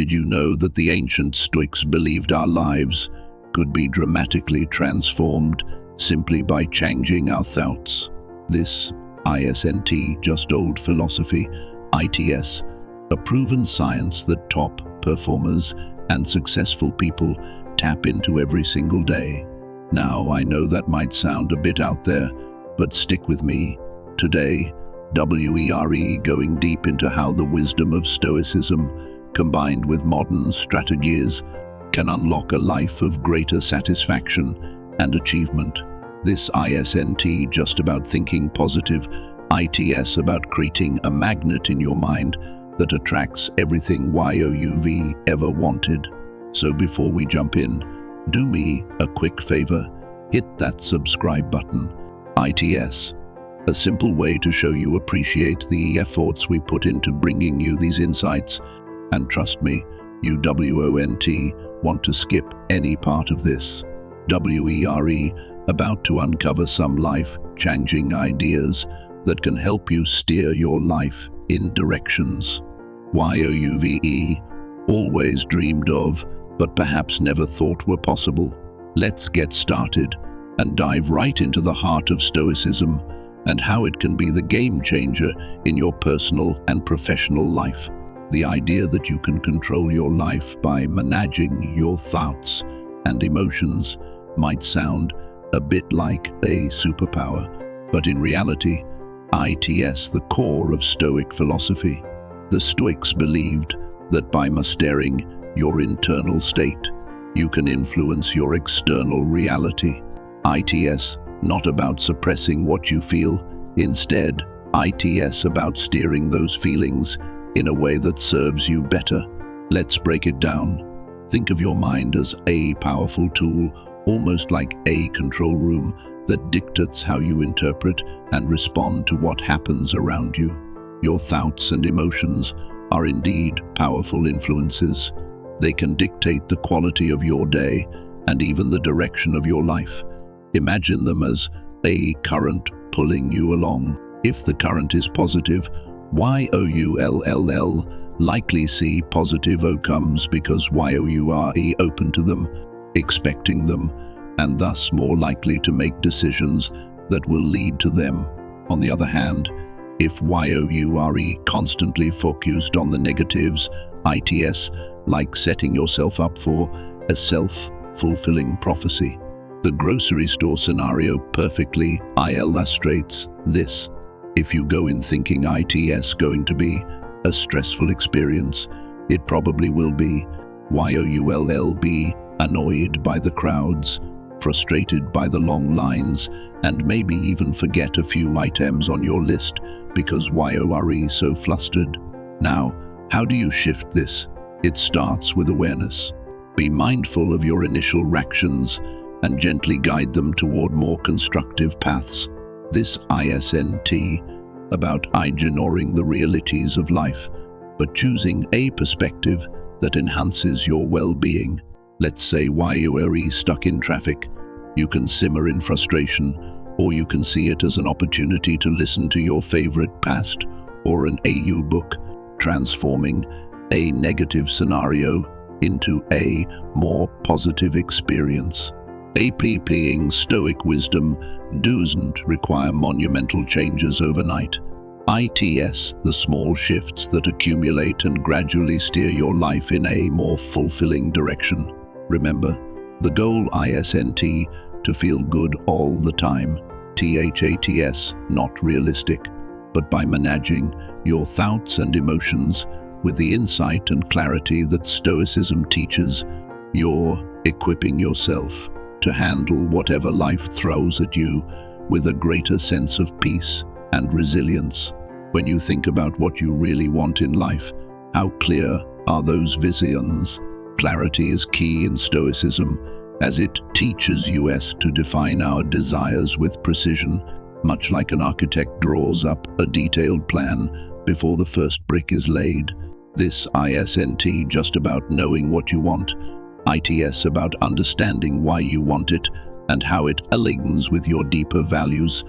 Did you know that the ancient Stoics believed our lives could be dramatically transformed simply by changing our thoughts? This isn't just old philosophy, it's a proven science that top performers and successful people tap into every single day. Now, I know that might sound a bit out there, but stick with me. Today, we're going deep into how the wisdom of Stoicism, combined with modern strategies, can unlock a life of greater satisfaction and achievement. This isn't just about thinking positive, it's about creating a magnet in your mind that attracts everything you've ever wanted. So before we jump in, do me a quick favor, hit that subscribe button. It's a simple way to show you appreciate the efforts we put into bringing you these insights, and trust me, you want to skip any part of this. We're about to uncover some life-changing ideas that can help you steer your life in directions you've always dreamed of, but perhaps never thought were possible. Let's get started and dive right into the heart of Stoicism and how it can be the game changer in your personal and professional life. The idea that you can control your life by managing your thoughts and emotions might sound a bit like a superpower, but in reality, it's the core of Stoic philosophy. The Stoics believed that by mastering your internal state, you can influence your external reality. It's not about suppressing what you feel. Instead, it's about steering those feelings in a way that serves you better. Let's break it down. Think of your mind as a powerful tool, almost like a control room that dictates how you interpret and respond to what happens around you. Your thoughts and emotions are indeed powerful influences. They can dictate the quality of your day and even the direction of your life. Imagine them as a current pulling you along. If the current is positive, you'll likely see positive outcomes because you are open to them, expecting them, and thus more likely to make decisions that will lead to them. On the other hand, if you are constantly focused on the negatives, it's like setting yourself up for a self-fulfilling prophecy. The grocery store scenario perfectly illustrates this. If you go in thinking it's going to be a stressful experience, it probably will be. You'll be annoyed by the crowds, frustrated by the long lines, and maybe even forget a few items on your list because you're so flustered. Now, how do you shift this? It starts with awareness. Be mindful of your initial reactions and gently guide them toward more constructive paths. This isn't about ignoring the realities of life, but choosing a perspective that enhances your well-being. Let's say you're stuck in traffic. You can simmer in frustration, or you can see it as an opportunity to listen to your favorite past or an AU book, transforming a negative scenario into a more positive experience. Applying Stoic wisdom doesn't require monumental changes overnight. It's the small shifts that accumulate and gradually steer your life in a more fulfilling direction. Remember, the goal isn't to feel good all the time. That's not realistic. But by managing your thoughts and emotions with the insight and clarity that Stoicism teaches, you're equipping yourself to handle whatever life throws at you with a greater sense of peace and resilience. When you think about what you really want in life, how clear are those visions? Clarity is key in Stoicism, as it teaches us to define our desires with precision, much like an architect draws up a detailed plan before the first brick is laid. This isn't just about knowing what you want. It's about understanding why you want it and how it aligns with your deeper values,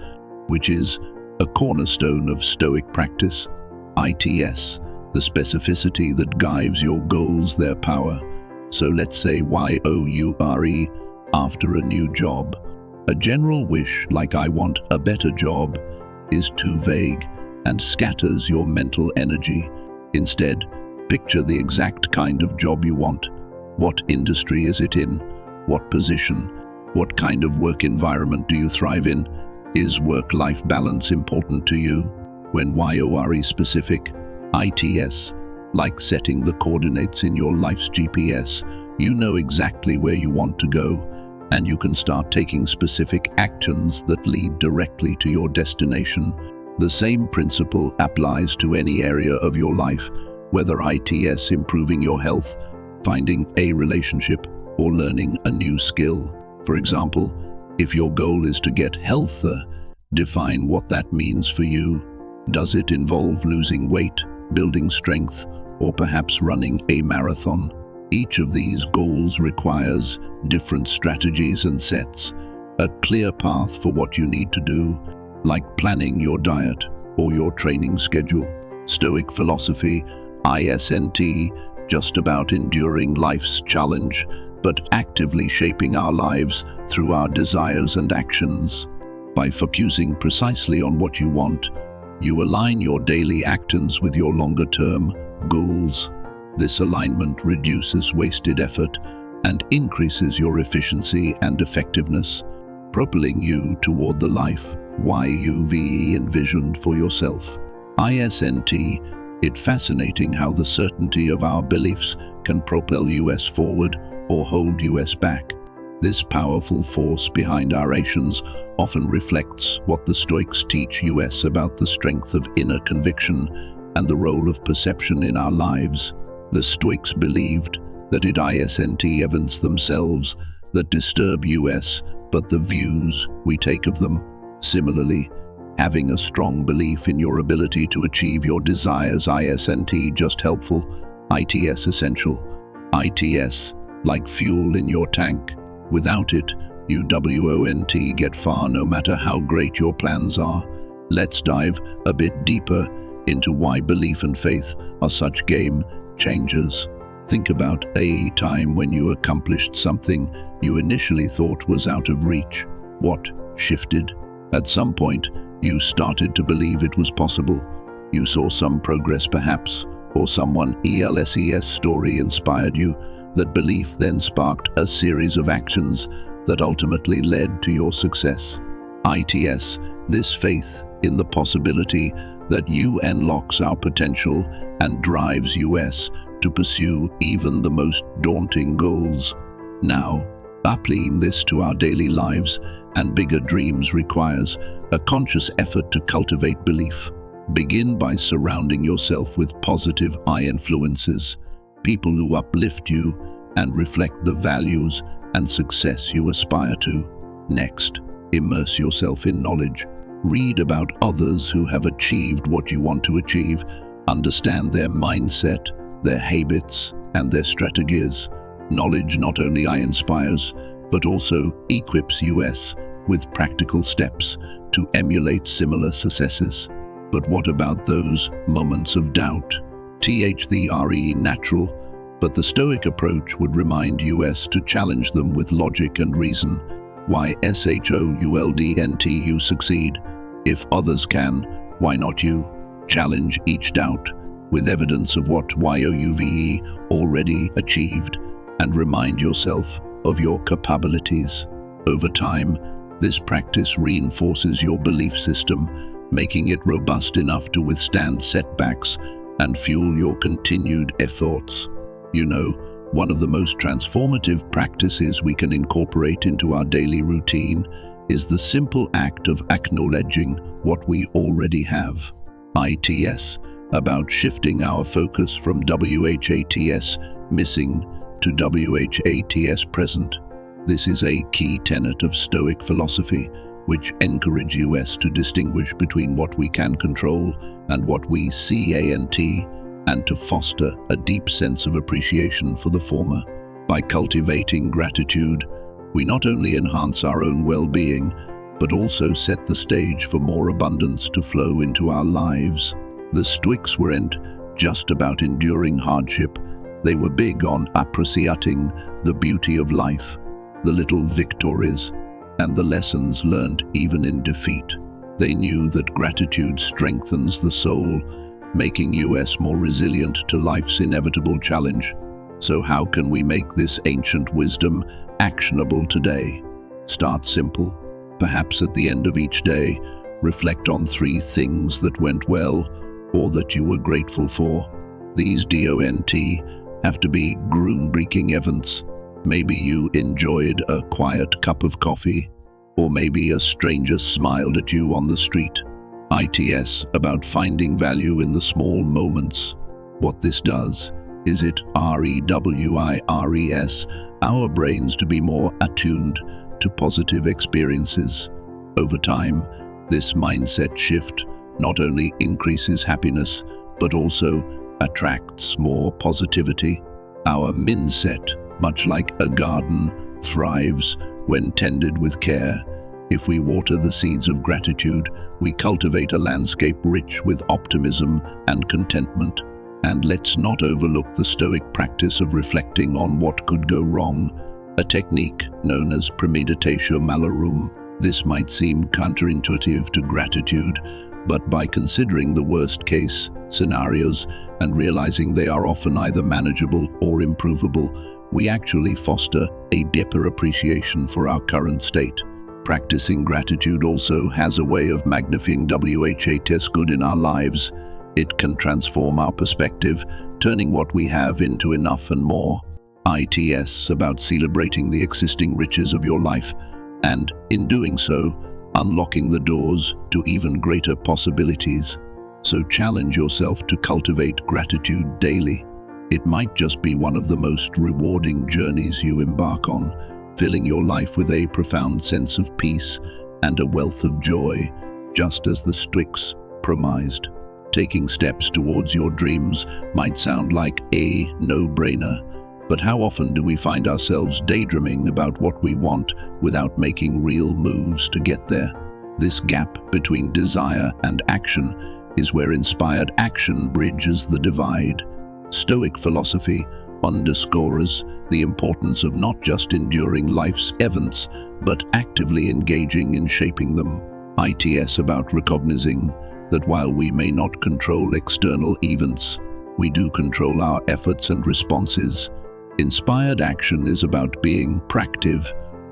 which is a cornerstone of Stoic practice. It's the specificity that guides your goals, their power. So let's say YOURE after a new job. A general wish like "I want a better job" is too vague and scatters your mental energy. Instead, picture the exact kind of job you want. What industry is it in? What position? What kind of work environment do you thrive in? Is work-life balance important to you? When YORE specific, ITS, like setting the coordinates in your life's GPS, you know exactly where you want to go, and you can start taking specific actions that lead directly to your destination. The same principle applies to any area of your life, whether ITS improving your health, finding a relationship, or learning a new skill. For example, if your goal is to get healthier, define what that means for you. Does it involve losing weight, building strength, or perhaps running a marathon? Each of these goals requires different strategies and sets a clear path for what you need to do, like planning your diet or your training schedule. Stoic philosophy, ISNT, just about enduring life's challenge, but actively shaping our lives through our desires and actions. By focusing precisely on what you want, you align your daily actions with your longer-term goals. This alignment reduces wasted effort and increases your efficiency and effectiveness, propelling you toward the life YOUVE envisioned for yourself. ISNT, it's fascinating how the certainty of our beliefs can propel us forward or hold us back. This powerful force behind our actions often reflects what the Stoics teach us about the strength of inner conviction and the role of perception in our lives. The Stoics believed that it isn't events themselves that disturb us, but the views we take of them. Similarly, having a strong belief in your ability to achieve your desires isn't just helpful, it's essential. ITS, like fuel in your tank. Without it, you won't get far no matter how great your plans are. Let's dive a bit deeper into why belief and faith are such game changers. Think about a time when you accomplished something you initially thought was out of reach. What shifted? At some point, you started to believe it was possible. You saw some progress perhaps, or someone else's story inspired you. That belief then sparked a series of actions that ultimately led to your success. ITS, this faith in the possibility that you unlocks our potential and drives us to pursue even the most daunting goals. Now, applying this to our daily lives and bigger dreams requires a conscious effort to cultivate belief. Begin by surrounding yourself with positive influences, people who uplift you and reflect the values and success you aspire to. Next, immerse yourself in knowledge. Read about others who have achieved what you want to achieve. Understand their mindset, their habits, and their strategies. Knowledge not only inspires, but also equips us with practical steps to emulate similar successes. But what about those moments of doubt? They're natural, but the Stoic approach would remind us to challenge them with logic and reason. Why shouldn't you succeed? If others can, why not you? Challenge each doubt with evidence of what you've already achieved, and remind yourself of your capabilities. Over time, this practice reinforces your belief system, making it robust enough to withstand setbacks and fuel your continued efforts. You know, one of the most transformative practices we can incorporate into our daily routine is the simple act of acknowledging what we already have. ITS, about shifting our focus from WHATS missing to WHATS present. This is a key tenet of Stoic philosophy, which encourages us to distinguish between what we can control and what we can't, and to foster a deep sense of appreciation for the former. By cultivating gratitude, we not only enhance our own well-being, but also set the stage for more abundance to flow into our lives. The Stoics weren't just about enduring hardship. They were big on appreciating the beauty of life, the little victories, and the lessons learned even in defeat. They knew that gratitude strengthens the soul, making us more resilient to life's inevitable challenge. So how can we make this ancient wisdom actionable today? Start simple. Perhaps at the end of each day, reflect on 3 things that went well or that you were grateful for. These don't have to be groundbreaking events. Maybe you enjoyed a quiet cup of coffee, or maybe a stranger smiled at you on the street. It's about finding value in the small moments. What this does is it rewires our brains to be more attuned to positive experiences. Over time, this mindset shift not only increases happiness, but also attracts more positivity. Our mindset, much like a garden, thrives when tended with care. If we water the seeds of gratitude, we cultivate a landscape rich with optimism and contentment. And let's not overlook the Stoic practice of reflecting on what could go wrong, a technique known as premeditatio malorum. This might seem counterintuitive to gratitude, but by considering the worst-case scenarios and realizing they are often either manageable or improvable, we actually foster a deeper appreciation for our current state. Practicing gratitude also has a way of magnifying what's good in our lives. It can transform our perspective, turning what we have into enough and more. It's about celebrating the existing riches of your life, and in doing so, unlocking the doors to even greater possibilities. So challenge yourself to cultivate gratitude daily. It might just be one of the most rewarding journeys you embark on, filling your life with a profound sense of peace and a wealth of joy, just as the Stoics promised. Taking steps towards your dreams might sound like a no-brainer, but how often do we find ourselves daydreaming about what we want without making real moves to get there? This gap between desire and action is where inspired action bridges the divide. Stoic philosophy underscores the importance of not just enduring life's events, but actively engaging in shaping them. It's about recognizing that while we may not control external events, we do control our efforts and responses. Inspired action is about being proactive,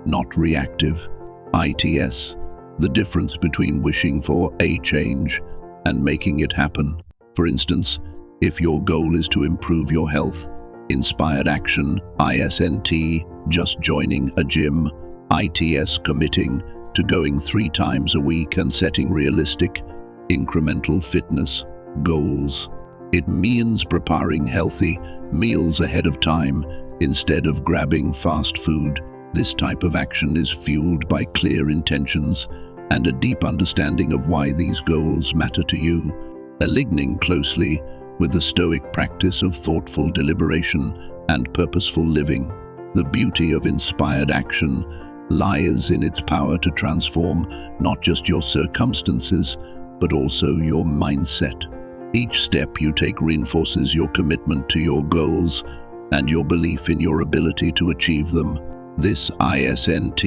not reactive. It's the difference between wishing for a change and making it happen. For instance, if your goal is to improve your health, inspired action isn't just joining a gym. It's committing to going 3 times a week and setting realistic, incremental fitness goals. It means preparing healthy meals ahead of time instead of grabbing fast food. This type of action is fueled by clear intentions and a deep understanding of why these goals matter to you, aligning closely with the Stoic practice of thoughtful deliberation and purposeful living. The beauty of inspired action lies in its power to transform not just your circumstances, but also your mindset. Each step you take reinforces your commitment to your goals and your belief in your ability to achieve them. This isn't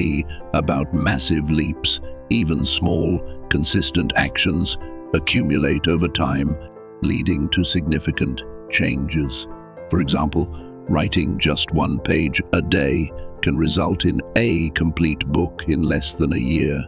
about massive leaps. Even small, consistent actions accumulate over time, leading to significant changes. For example, writing just 1 page a day can result in a complete book in less than a year,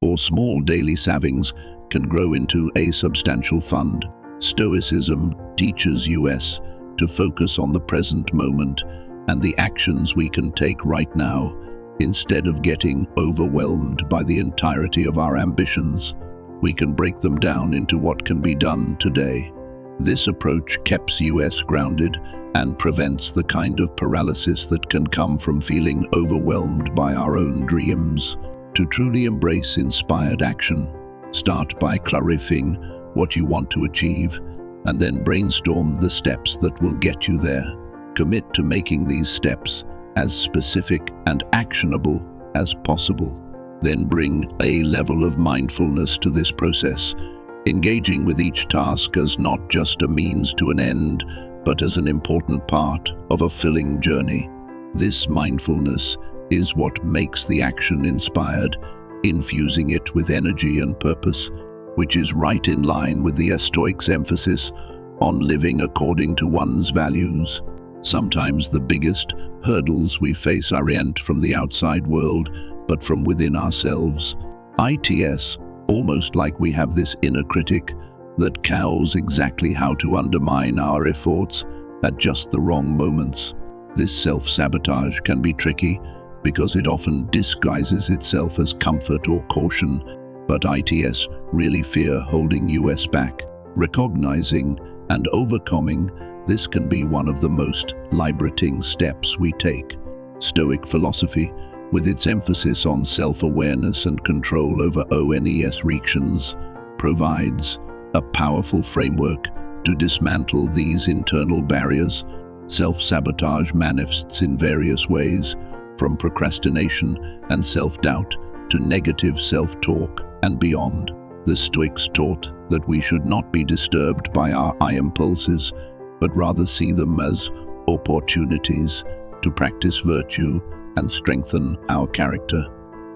or small daily savings can grow into a substantial fund. Stoicism teaches us to focus on the present moment and the actions we can take right now, instead of getting overwhelmed by the entirety of our ambitions. We can break them down into what can be done today. This approach keeps us grounded and prevents the kind of paralysis that can come from feeling overwhelmed by our own dreams. To truly embrace inspired action, start by clarifying what you want to achieve, and then brainstorm the steps that will get you there. Commit to making these steps as specific and actionable as possible. Then bring a level of mindfulness to this process, engaging with each task as not just a means to an end, but as an important part of a fulfilling journey. This mindfulness is what makes the action inspired, infusing it with energy and purpose, which is right in line with the Stoic's emphasis on living according to one's values. Sometimes the biggest hurdles we face aren't from the outside world, but from within ourselves. It's almost like we have this inner critic that knows exactly how to undermine our efforts at just the wrong moments. This self-sabotage can be tricky because it often disguises itself as comfort or caution, but it's really fear holding us back. Recognizing and overcoming this can be one of the most liberating steps we take. Stoic philosophy, with its emphasis on self-awareness and control over one's reactions, provides a powerful framework to dismantle these internal barriers. Self-sabotage manifests in various ways, from procrastination and self-doubt to negative self-talk and beyond. The Stoics taught that we should not be disturbed by our impulses, but rather see them as opportunities to practice virtue and strengthen our character.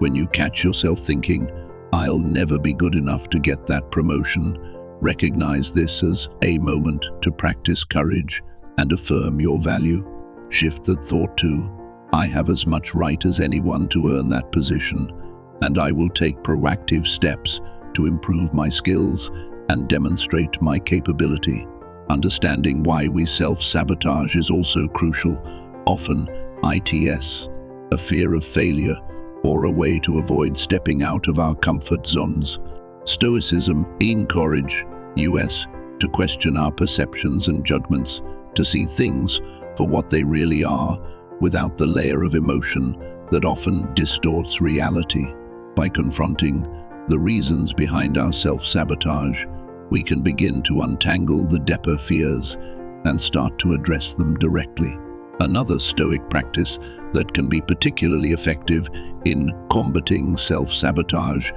When you catch yourself thinking, "I'll never be good enough to get that promotion," recognize this as a moment to practice courage and affirm your value. Shift that thought to, "I have as much right as anyone to earn that position, and I will take proactive steps to improve my skills and demonstrate my capability." Understanding why we self-sabotage is also crucial. Often, it's a fear of failure or a way to avoid stepping out of our comfort zones. Stoicism encourages us to question our perceptions and judgments, to see things for what they really are, without the layer of emotion that often distorts reality. By confronting the reasons behind our self-sabotage, we can begin to untangle the deeper fears and start to address them directly. Another Stoic practice that can be particularly effective in combating self-sabotage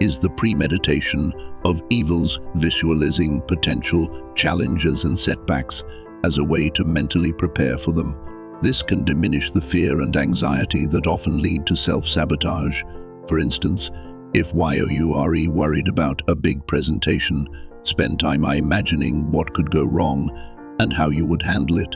is the premeditation of evils, visualizing potential challenges and setbacks as a way to mentally prepare for them. This can diminish the fear and anxiety that often lead to self-sabotage. For instance, if you are worried about a big presentation, spend time imagining what could go wrong and how you would handle it.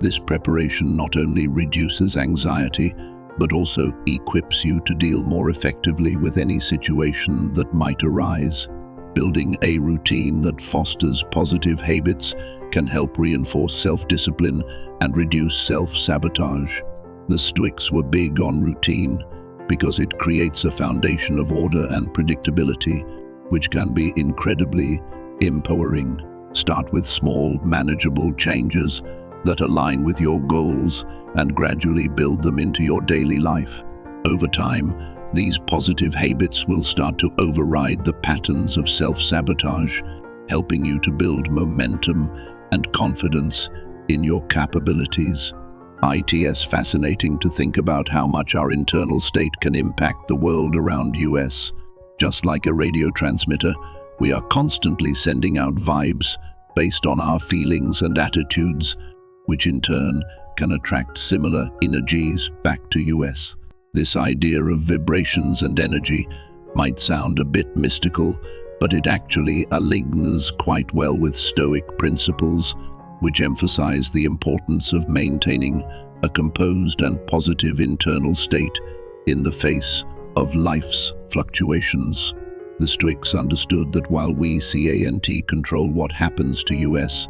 This preparation not only reduces anxiety, but also equips you to deal more effectively with any situation that might arise. Building a routine that fosters positive habits can help reinforce self-discipline and reduce self-sabotage. The Stoics were big on routine because it creates a foundation of order and predictability, which can be incredibly empowering. Start with small, manageable changes that align with your goals and gradually build them into your daily life. Over time, these positive habits will start to override the patterns of self-sabotage, helping you to build momentum and confidence in your capabilities. It's fascinating to think about how much our internal state can impact the world around us. Just like a radio transmitter, we are constantly sending out vibes based on our feelings and attitudes, which in turn can attract similar energies back to us. This idea of vibrations and energy might sound a bit mystical, but it actually aligns quite well with Stoic principles, which emphasize the importance of maintaining a composed and positive internal state in the face of life's fluctuations. The Stoics understood that while we control what happens to us,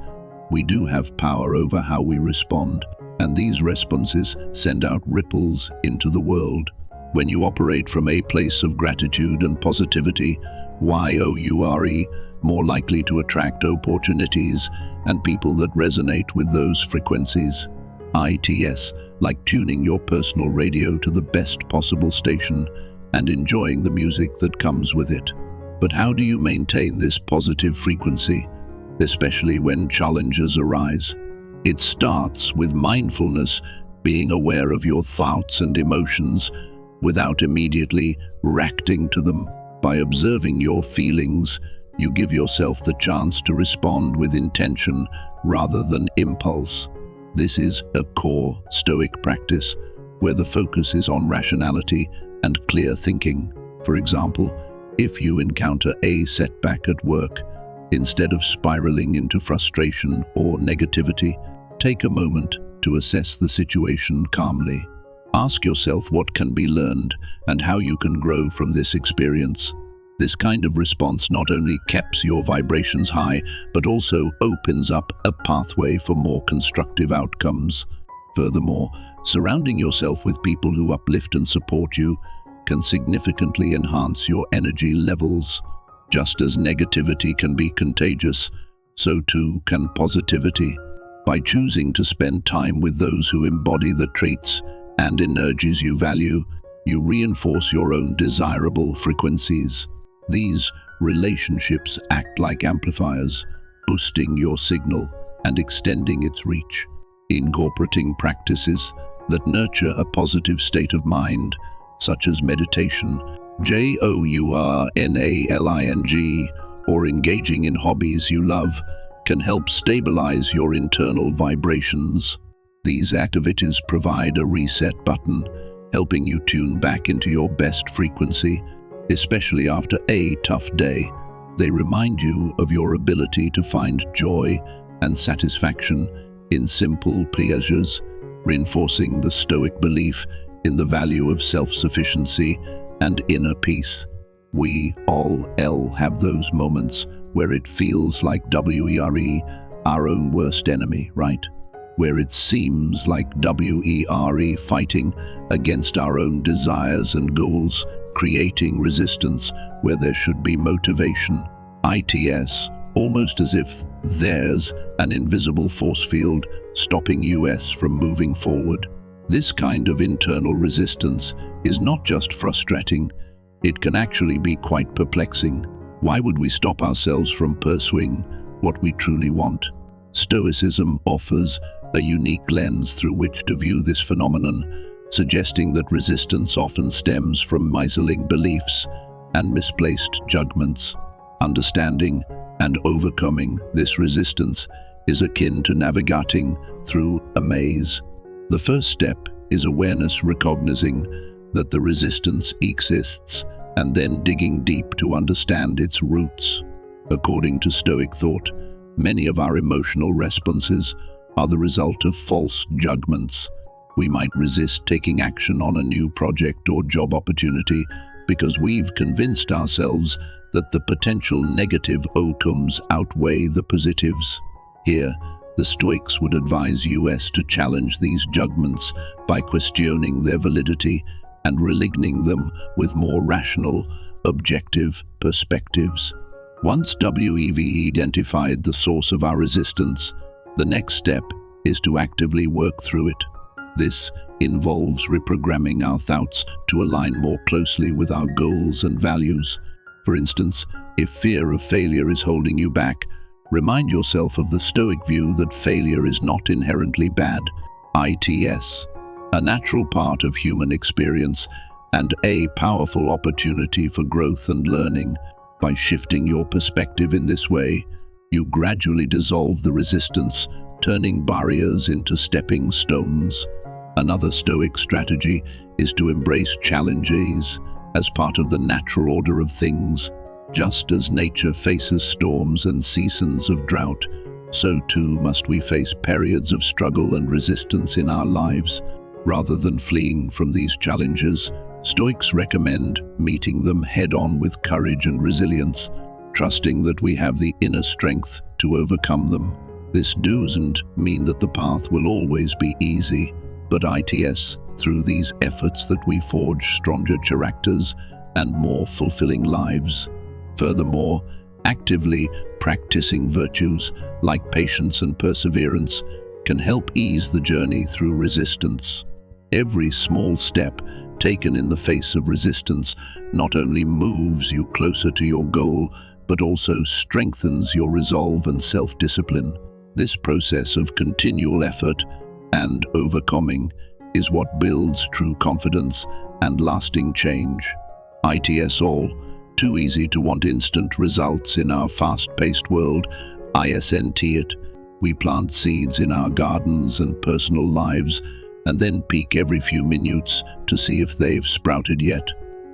we do have power over how we respond, and these responses send out ripples into the world. When you operate from a place of gratitude and positivity, you are more likely to attract opportunities and people that resonate with those frequencies. It's like tuning your personal radio to the best possible station and enjoying the music that comes with it. But how do you maintain this positive frequency, especially when challenges arise? It starts with mindfulness, being aware of your thoughts and emotions without immediately reacting to them. By observing your feelings, You give yourself the chance to respond with intention rather than impulse. This is a core Stoic practice where the focus is on rationality and clear thinking. For example, if you encounter a setback at work, instead of spiraling into frustration or negativity, take a moment to assess the situation calmly. Ask yourself what can be learned and how you can grow from this experience. This kind of response not only keeps your vibrations high, but also opens up a pathway for more constructive outcomes. Furthermore, surrounding yourself with people who uplift and support you can significantly enhance your energy levels. Just as negativity can be contagious, so too can positivity. By choosing to spend time with those who embody the traits and energies you value, you reinforce your own desirable frequencies. These relationships act like amplifiers, boosting your signal and extending its reach. Incorporating practices that nurture a positive state of mind, such as meditation, journaling, or engaging in hobbies you love, can help stabilize your internal vibrations. These activities provide a reset button, helping you tune back into your best frequency, especially after a tough day. They remind you of your ability to find joy and satisfaction in simple pleasures, reinforcing the Stoic belief in the value of self-sufficiency and inner peace. We all have those moments where it feels like our own worst enemy, right? Where it seems like fighting against our own desires and goals, creating resistance where there should be motivation. Almost as if there's an invisible force field stopping us from moving forward. This kind of internal resistance is not just frustrating, it can actually be quite perplexing. Why would we stop ourselves from pursuing what we truly want? Stoicism offers a unique lens through which to view this phenomenon, suggesting that resistance often stems from miserling beliefs and misplaced judgments. Understanding and overcoming this resistance is akin to navigating through a maze. The first step is awareness, recognizing that the resistance exists and then digging deep to understand its roots. According to Stoic thought, many of our emotional responses are the result of false judgments. We might resist taking action on a new project or job opportunity because we've convinced ourselves that the potential negative outcomes outweigh the positives. Here, the Stoics would advise us to challenge these judgments by questioning their validity and realigning them with more rational, objective perspectives. Once we've identified the source of our resistance, the next step is to actively work through it. This involves reprogramming our thoughts to align more closely with our goals and values. For instance, if fear of failure is holding you back, remind yourself of the Stoic view that failure is not inherently bad. It's a natural part of human experience and a powerful opportunity for growth and learning. By shifting your perspective in this way, you gradually dissolve the resistance, turning barriers into stepping stones. Another Stoic strategy is to embrace challenges as part of the natural order of things. Just as nature faces storms and seasons of drought, so too must we face periods of struggle and resistance in our lives. Rather than fleeing from these challenges, Stoics recommend meeting them head-on with courage and resilience, trusting that we have the inner strength to overcome them. This doesn't mean that the path will always be easy, but through these efforts that we forge stronger characters and more fulfilling lives. Furthermore, actively practicing virtues like patience and perseverance can help ease the journey through resistance. Every small step taken in the face of resistance not only moves you closer to your goal, but also strengthens your resolve and self-discipline. This process of continual effort and overcoming is what builds true confidence and lasting change. Too easy to want instant results in our fast-paced world. ISNT it. We plant seeds in our gardens and personal lives and then peek every few minutes to see if they've sprouted yet.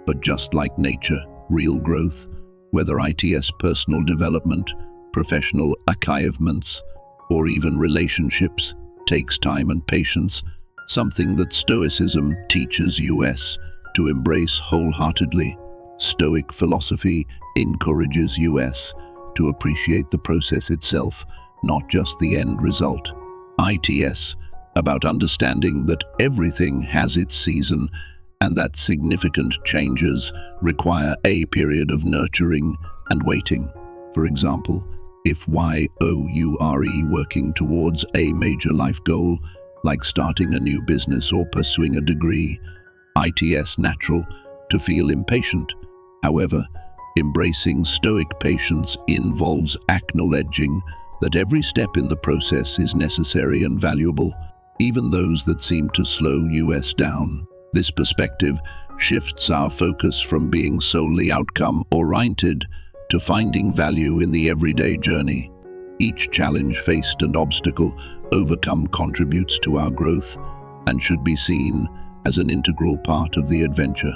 But just like nature, real growth, whether ITS personal development, professional achievements, or even relationships, takes time and patience, something that Stoicism teaches us to embrace wholeheartedly. Stoic philosophy encourages us to appreciate the process itself, not just the end result. ITS, about understanding that everything has its season and that significant changes require a period of nurturing and waiting. For example, if you're working towards a major life goal, like starting a new business or pursuing a degree, it's natural to feel impatient. However, embracing Stoic patience involves acknowledging that every step in the process is necessary and valuable, even those that seem to slow us down. This perspective shifts our focus from being solely outcome-oriented to finding value in the everyday journey. Each challenge faced and obstacle overcome contributes to our growth and should be seen as an integral part of the adventure.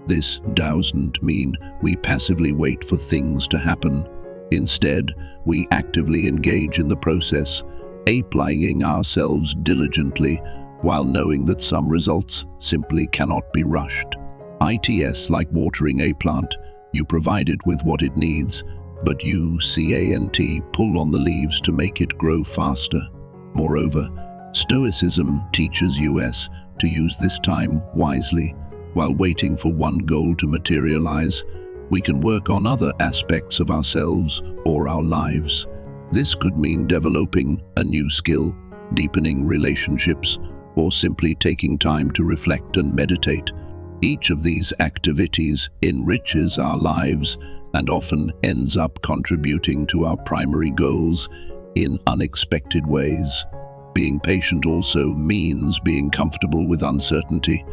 This doesn't mean we passively wait for things to happen. Instead, we actively engage in the process, applying ourselves diligently while knowing that some results simply cannot be rushed. ITS, like watering a plant, you provide it with what it needs, but you pull on the leaves to make it grow faster. Moreover, Stoicism teaches us to use this time wisely. While waiting for one goal to materialize, we can work on other aspects of ourselves or our lives. This could mean developing a new skill, deepening relationships, or simply taking time to reflect and meditate. Each of these activities enriches our lives and often ends up contributing to our primary goals in unexpected ways. Being patient also means being comfortable with uncertainty,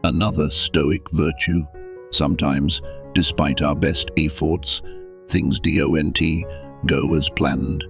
another Stoic virtue. Sometimes, despite our best efforts, things don't go as planned.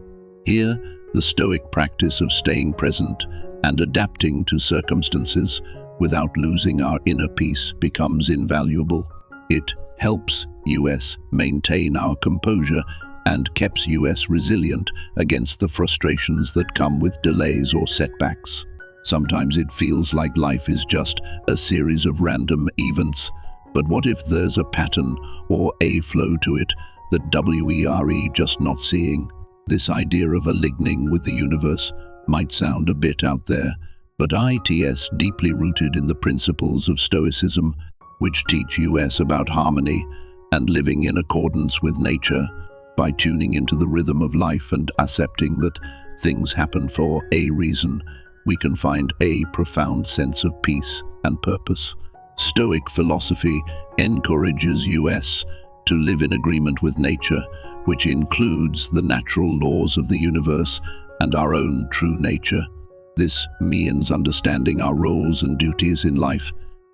Here, the Stoic practice of staying present and adapting to circumstances without losing our inner peace becomes invaluable. It helps us maintain our composure and keeps us resilient against the frustrations that come with delays or setbacks. Sometimes it feels like life is just a series of random events, but what if there's a pattern or a flow to it that we're just not seeing? This idea of aligning with the universe might sound a bit out there, but it's deeply rooted in the principles of Stoicism, which teach us about harmony and living in accordance with nature. By tuning into the rhythm of life and accepting that things happen for a reason, we can find a profound sense of peace and purpose. Stoic philosophy encourages us to live in agreement with nature, which includes the natural laws of the universe and our own true nature. This means understanding our roles and duties in life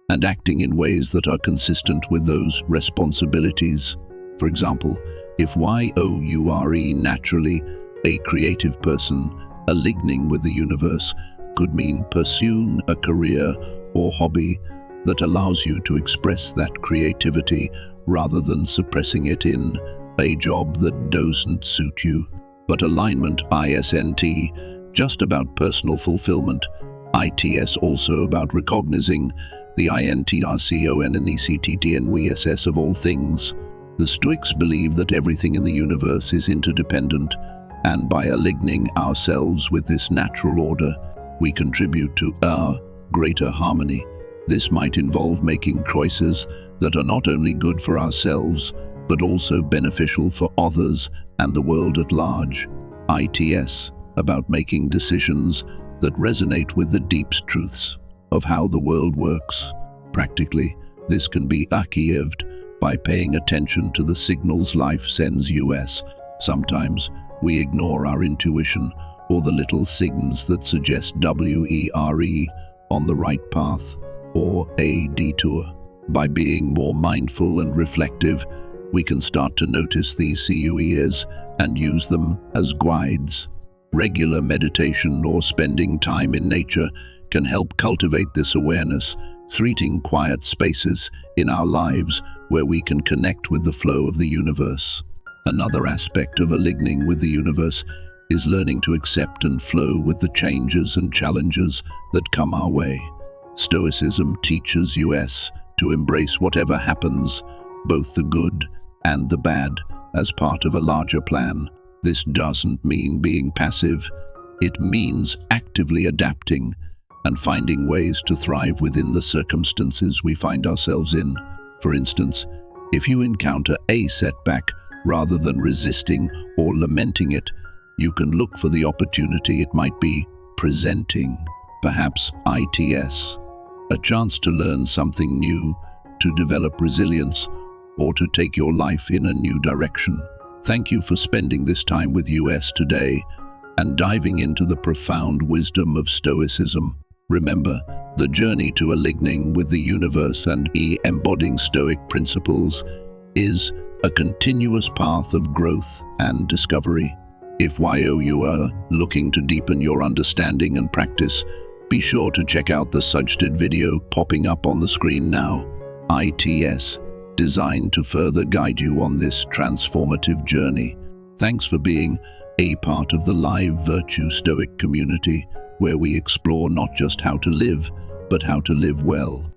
and acting in ways that are consistent with those responsibilities. For example, if you're naturally a creative person, aligning with the universe could mean pursuing a career or hobby that allows you to express that creativity rather than suppressing it in a job that doesn't suit you. But alignment isn't just about personal fulfillment. It's also about recognizing the INTRCONNECTTNWSS of all things. The Stoics believe that everything in the universe is interdependent, and by aligning ourselves with this natural order, we contribute to our greater harmony. This might involve making choices that are not only good for ourselves, but also beneficial for others and the world at large. It's about making decisions that resonate with the deep truths of how the world works. Practically, this can be achieved by paying attention to the signals life sends us. Sometimes we ignore our intuition or the little signals that suggest we're on the right path or a detour. By being more mindful and reflective, we can start to notice these CUEs and use them as guides. Regular meditation or spending time in nature can help cultivate this awareness, creating quiet spaces in our lives where we can connect with the flow of the universe. Another aspect of aligning with the universe is learning to accept and flow with the changes and challenges that come our way. Stoicism teaches us to embrace whatever happens, both the good and the bad, as part of a larger plan. This doesn't mean being passive. It means actively adapting and finding ways to thrive within the circumstances we find ourselves in. For instance, if you encounter a setback, rather than resisting or lamenting it, you can look for the opportunity it might be presenting. Perhaps ITS, a chance to learn something new, to develop resilience, or to take your life in a new direction. Thank you for spending this time with us today and diving into the profound wisdom of Stoicism. Remember, the journey to aligning with the universe and embodying Stoic principles is a continuous path of growth and discovery. If you are looking to deepen your understanding and practice, be sure to check out the suggested video popping up on the screen now. ITS, designed to further guide you on this transformative journey. Thanks for being a part of the live Virtue Stoic community, where we explore not just how to live, but how to live well.